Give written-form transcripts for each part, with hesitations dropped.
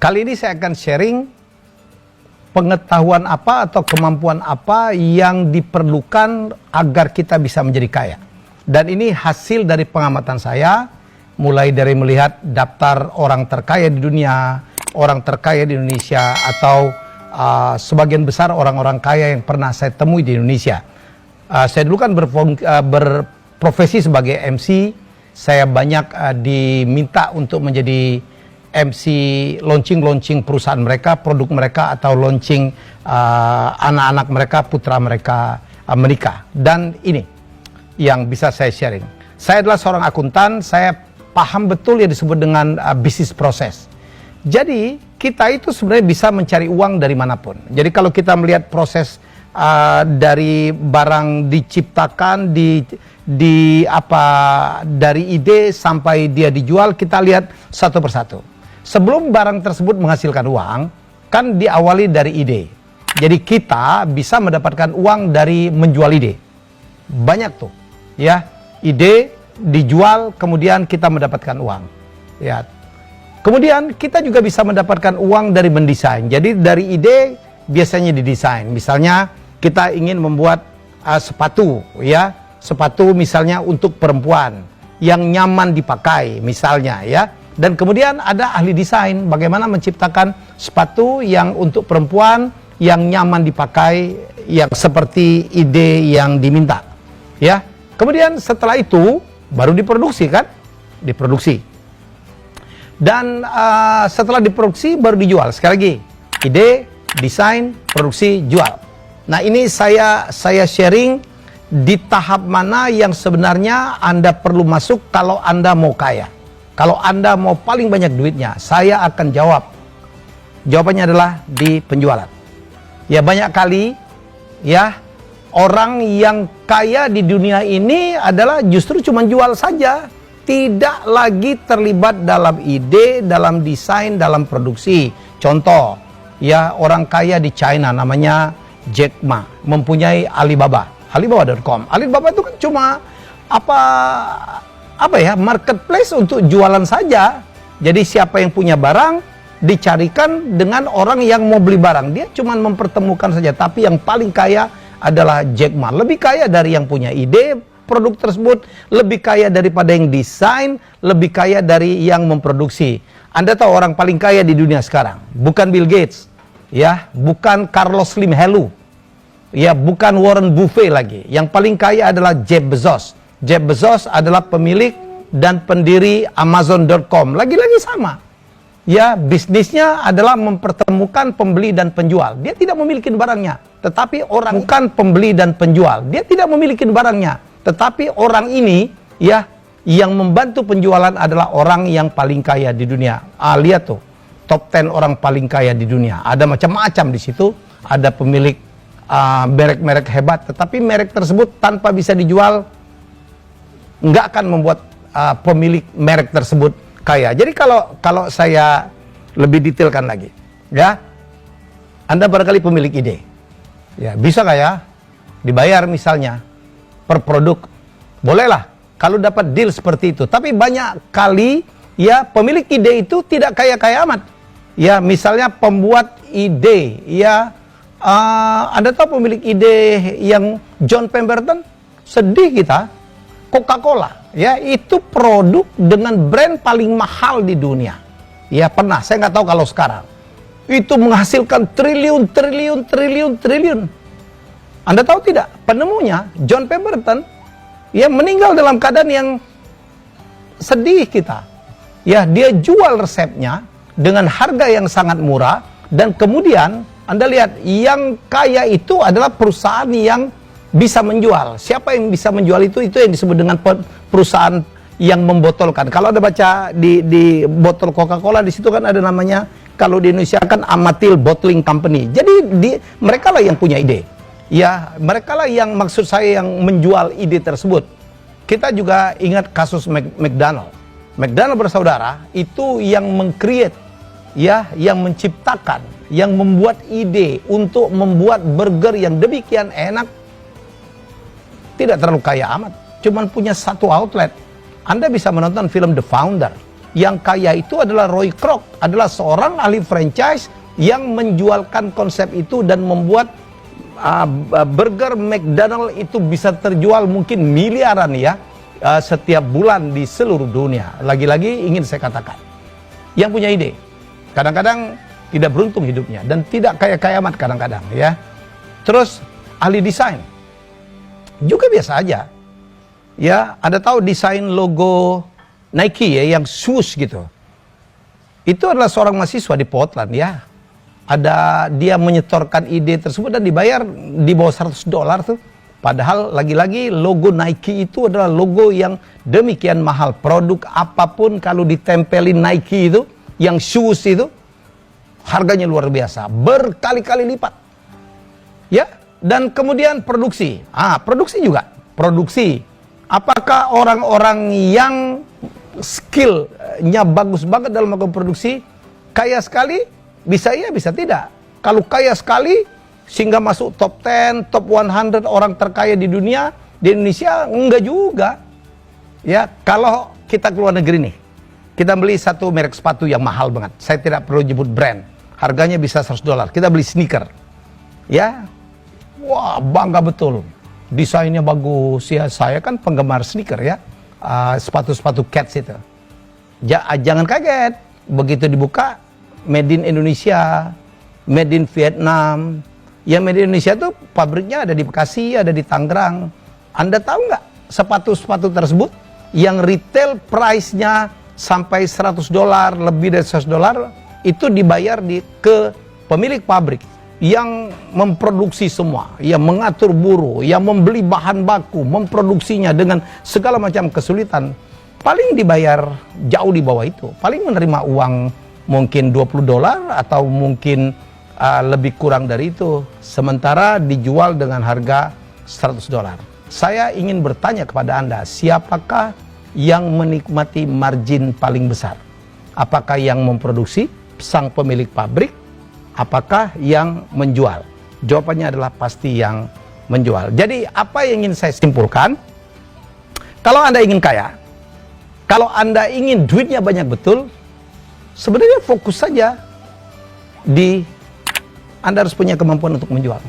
Kali ini saya akan sharing pengetahuan apa atau kemampuan apa yang diperlukan agar kita bisa menjadi kaya. Dan ini hasil dari pengamatan saya, mulai dari melihat daftar orang terkaya di dunia, orang terkaya di Indonesia, atau sebagian besar orang-orang kaya yang pernah saya temui di Indonesia. Saya dulu kan berprofesi sebagai MC, saya banyak diminta untuk menjadi MC launching perusahaan mereka, produk mereka, atau launching anak-anak mereka, putra mereka menikah. Dan ini yang bisa saya sharing. Saya adalah seorang akuntan, saya paham betul yang disebut dengan bisnis proses. Jadi kita itu sebenarnya bisa mencari uang dari manapun. Jadi kalau kita melihat proses dari barang diciptakan, dari ide sampai dia dijual, kita lihat satu persatu. Sebelum barang tersebut menghasilkan uang, kan diawali dari ide. Jadi kita bisa mendapatkan uang dari menjual ide. Banyak tuh, ya. Ide dijual, kemudian kita mendapatkan uang. Ya. Kemudian kita juga bisa mendapatkan uang dari mendesain. Jadi dari ide biasanya didesain. Misalnya kita ingin membuat sepatu, ya. Sepatu misalnya untuk perempuan yang nyaman dipakai, misalnya, ya. Dan kemudian ada ahli desain bagaimana menciptakan sepatu yang untuk perempuan yang nyaman dipakai, yang seperti ide yang diminta, ya. Kemudian setelah itu baru diproduksi, kan? Diproduksi. Dan setelah diproduksi baru dijual. Sekali lagi, ide, desain, produksi, jual. Nah, ini saya sharing di tahap mana yang sebenarnya Anda perlu masuk kalau Anda mau kaya. Kalau Anda mau paling banyak duitnya, saya akan jawab. Jawabannya adalah di penjualan. Ya, banyak kali, ya, orang yang kaya di dunia ini adalah justru cuma jual saja. Tidak lagi terlibat dalam ide, dalam desain, dalam produksi. Contoh, ya, orang kaya di China namanya Jack Ma, mempunyai Alibaba, Alibaba.com. Alibaba itu kan cuma marketplace untuk jualan saja. Jadi siapa yang punya barang dicarikan dengan orang yang mau beli barang. Dia cuma mempertemukan saja. Tapi yang paling kaya adalah Jack Ma. Lebih kaya dari yang punya ide produk tersebut, lebih kaya daripada yang desain, lebih kaya dari yang memproduksi. Anda tahu orang paling kaya di dunia sekarang? Bukan Bill Gates, ya, bukan Carlos Slim Helú, ya, bukan Warren Buffett lagi. Yang paling kaya adalah Jeff Bezos. Jeff Bezos adalah pemilik dan pendiri Amazon.com. Lagi-lagi sama. Ya, bisnisnya adalah mempertemukan pembeli dan penjual. Dia tidak memiliki barangnya, tetapi orang bukan pembeli dan penjual. Dia tidak memiliki barangnya, tetapi orang ini, ya, yang membantu penjualan adalah orang yang paling kaya di dunia. Lihat tuh, top 10 orang paling kaya di dunia. Ada macam-macam di situ. Ada pemilik merek-merek hebat, tetapi merek tersebut tanpa bisa dijual, nggak akan membuat pemilik merek tersebut kaya. Jadi kalau saya lebih detailkan lagi, ya, Anda barangkali pemilik ide, ya, bisa nggak ya dibayar misalnya per produk? Bolehlah kalau dapat deal seperti itu. Tapi banyak kali, ya, pemilik ide itu tidak kaya-kaya amat. Ya, misalnya pembuat ide, ya, Anda tahu pemilik ide yang John Pemberton? Sedih kita. Coca-Cola, ya, itu produk dengan brand paling mahal di dunia. Ya, pernah, saya nggak tahu kalau sekarang. Itu menghasilkan triliun. Anda tahu tidak? Penemunya, John Pemberton, ya, meninggal dalam keadaan yang sedih kita. Ya, dia jual resepnya dengan harga yang sangat murah, dan kemudian Anda lihat, yang kaya itu adalah perusahaan yang bisa menjual. Siapa yang bisa menjual itu yang disebut dengan perusahaan yang membotolkan. Kalau Anda baca di botol Coca-Cola, di situ kan ada namanya, kalau di Indonesia kan Amatil Bottling Company. Jadi mereka lah yang punya ide. Ya, mereka lah yang, maksud saya, yang menjual ide tersebut. Kita juga ingat kasus McDonald. McDonald bersaudara itu yang meng-create, ya, yang menciptakan, yang membuat ide untuk membuat burger yang demikian enak. Tidak terlalu kaya amat, cuman punya satu outlet. Anda bisa menonton film The Founder. Yang kaya itu adalah Roy Kroc, adalah seorang ahli franchise yang menjualkan konsep itu dan membuat burger McDonald itu bisa terjual mungkin miliaran ya setiap bulan di seluruh dunia. Lagi-lagi ingin saya katakan, yang punya ide kadang-kadang tidak beruntung hidupnya dan tidak kaya-kaya amat kadang-kadang ya. Terus ahli desain juga biasa aja ya. Anda tahu desain logo Nike ya, yang swoosh gitu, itu adalah seorang mahasiswa di Portland ya. Dia menyetorkan ide tersebut dan dibayar di bawah $100 tuh. Padahal lagi-lagi logo Nike itu adalah logo yang demikian mahal. Produk apapun kalau ditempelin Nike itu, yang shoes itu, harganya luar biasa, berkali-kali lipat. Ya, dan kemudian produksi. Produksi juga. Produksi. Apakah orang-orang yang skillnya bagus banget dalam melakukan produksi kaya sekali? Bisa iya, bisa tidak. Kalau kaya sekali sehingga masuk top 10, top 100 orang terkaya di dunia, di Indonesia enggak juga. Ya, kalau kita keluar negeri nih, kita beli satu merek sepatu yang mahal banget. Saya tidak perlu nyebut brand. Harganya bisa $100. Kita beli sneaker. Ya. Wah, bangga betul. Desainnya bagus. Ya, saya kan penggemar sneaker ya. Sepatu-sepatu Keds itu. Jangan kaget. Begitu dibuka, made in Indonesia, made in Vietnam. Yang made in Indonesia tuh pabriknya ada di Bekasi, ada di Tangerang. Anda tahu nggak sepatu-sepatu tersebut yang retail price-nya sampai $100, lebih dari $100, itu dibayar ke pemilik pabrik yang memproduksi semua, yang mengatur buruh, yang membeli bahan baku, memproduksinya dengan segala macam kesulitan. Paling dibayar jauh di bawah itu. Paling menerima uang mungkin $20 atau mungkin lebih kurang dari itu. Sementara dijual dengan harga $100. Saya ingin bertanya kepada Anda, siapakah yang menikmati margin paling besar? Apakah yang memproduksi, sang pemilik pabrik? Apakah yang menjual? Jawabannya adalah pasti yang menjual. Jadi apa yang ingin saya simpulkan? Kalau Anda ingin kaya, kalau Anda ingin duitnya banyak betul, sebenarnya fokus saja di Anda harus punya kemampuan untuk menjual.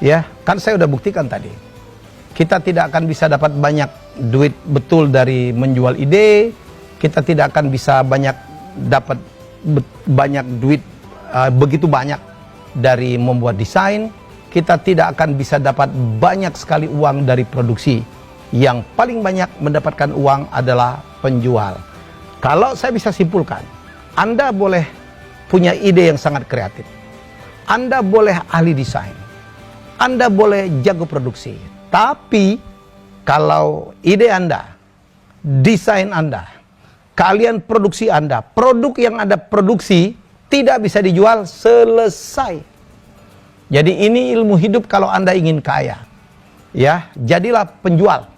Ya, kan saya udah buktikan tadi. Kita tidak akan bisa dapat banyak duit betul dari menjual ide. Kita tidak akan bisa dapat banyak duit begitu banyak dari membuat desain. Kita tidak akan bisa dapat banyak sekali uang dari produksi. Yang paling banyak mendapatkan uang adalah penjual. Kalau saya bisa simpulkan, Anda boleh punya ide yang sangat kreatif. Anda boleh ahli desain. Anda boleh jago produksi. Tapi kalau ide Anda, desain Anda, kalian produksi Anda, produk yang Anda produksi tidak bisa dijual, selesai. Jadi ini ilmu hidup kalau Anda ingin kaya. Ya, jadilah penjual.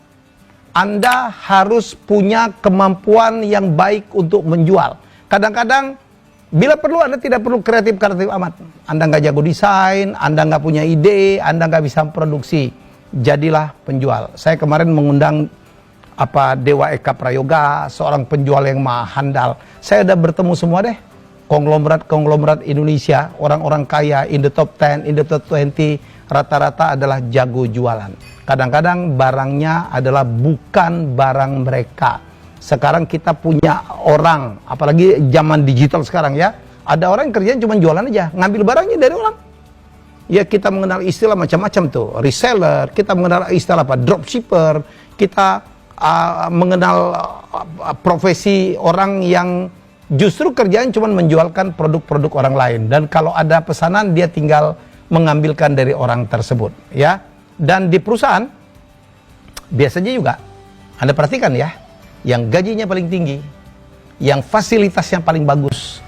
Anda harus punya kemampuan yang baik untuk menjual. Kadang-kadang bila perlu Anda tidak perlu kreatif amat. Anda nggak jago desain, Anda nggak punya ide, Anda nggak bisa produksi. Jadilah penjual. Saya kemarin mengundang Dewa Eka Prayoga, seorang penjual yang handal. Saya udah bertemu semua deh. Konglomerat Indonesia, orang-orang kaya in the top 10, in the top 20, rata-rata adalah jago jualan. Kadang-kadang barangnya adalah bukan barang mereka. Sekarang kita punya orang, apalagi zaman digital sekarang ya, ada orang yang kerjanya cuma jualan aja, ngambil barangnya dari orang. Ya, kita mengenal istilah macam-macam tuh, reseller, kita mengenal istilah dropshipper, kita mengenal profesi orang yang justru kerjaan cuma menjualkan produk-produk orang lain. Dan kalau ada pesanan, dia tinggal mengambilkan dari orang tersebut. Ya, dan di perusahaan, biasanya juga, Anda perhatikan ya, yang gajinya paling tinggi, yang fasilitasnya paling bagus,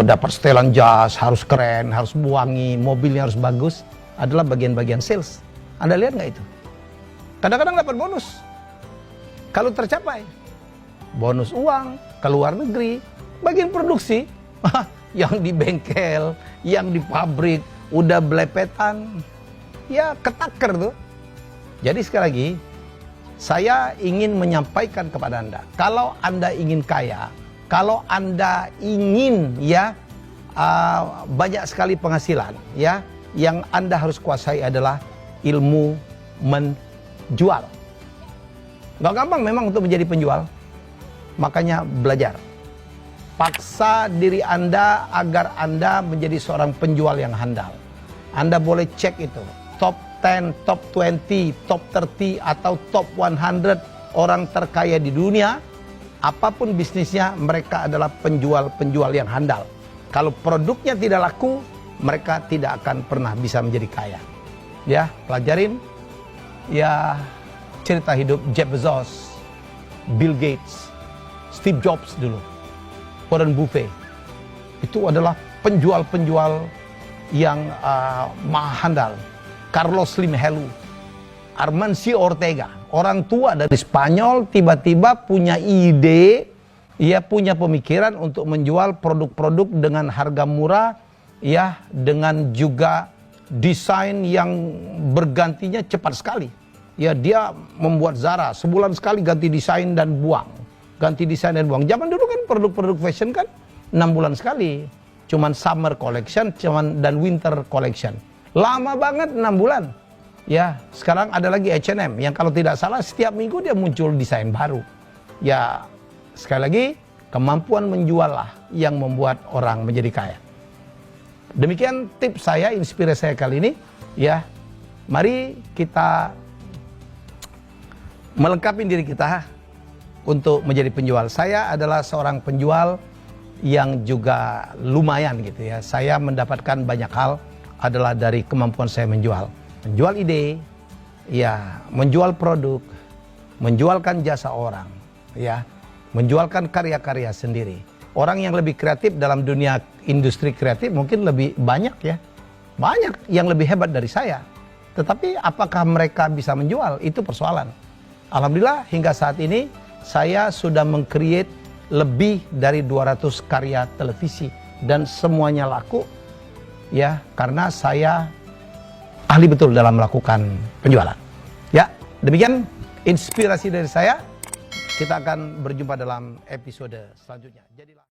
dapat setelan jas, harus keren, harus wangi, mobilnya harus bagus, adalah bagian-bagian sales. Anda lihat nggak itu? Kadang-kadang dapat bonus kalau tercapai. Bonus uang ke luar negeri. Bagian produksi, yang di bengkel, yang di pabrik, udah belepetan, ya ketaker tuh. Jadi sekali lagi, Saya ingin menyampaikan kepada Anda, kalau Anda ingin kaya, kalau Anda ingin banyak sekali penghasilan, yang Anda harus kuasai adalah ilmu menjual. Gak gampang memang untuk menjadi penjual, makanya belajar. Paksa diri Anda agar Anda menjadi seorang penjual yang handal. Anda boleh cek itu, top 10, top 20, top 30, atau top 100 orang terkaya di dunia. Apapun bisnisnya, mereka adalah penjual-penjual yang handal. Kalau produknya tidak laku, mereka tidak akan pernah bisa menjadi kaya. Ya, pelajarin cerita hidup Jeff Bezos, Bill Gates, Steve Jobs dulu, Warren Buffett. Itu adalah penjual-penjual yang maha handal. Carlos Slim Helu, Amancio Ortega, orang tua dari Spanyol tiba-tiba punya ide, punya pemikiran untuk menjual produk-produk dengan harga murah, dengan juga desain yang bergantinya cepat sekali. Dia membuat Zara, sebulan sekali ganti desain dan buang. Ganti desain dan buang. Zaman dulu kan produk-produk fashion kan 6 bulan sekali. Cuman summer collection, dan winter collection. Lama banget 6 bulan. Sekarang ada lagi H&M yang kalau tidak salah setiap minggu dia muncul desain baru. Sekali lagi, kemampuan menjual lah yang membuat orang menjadi kaya. Demikian tips saya, inspirasi saya kali ini. Mari kita melengkapi diri kita untuk menjadi penjual. Saya adalah seorang penjual yang juga lumayan gitu ya. Saya mendapatkan banyak hal adalah dari kemampuan saya menjual. Menjual ide, menjual produk, menjualkan jasa orang, menjualkan karya-karya sendiri. Orang yang lebih kreatif dalam dunia industri kreatif mungkin lebih banyak Banyak yang lebih hebat dari saya. Tetapi apakah mereka bisa menjual? Itu persoalan. Alhamdulillah hingga saat ini saya sudah meng-create lebih dari 200 karya televisi dan semuanya laku karena saya ahli betul dalam melakukan penjualan. Demikian inspirasi dari saya. Kita akan berjumpa dalam episode selanjutnya. Jadilah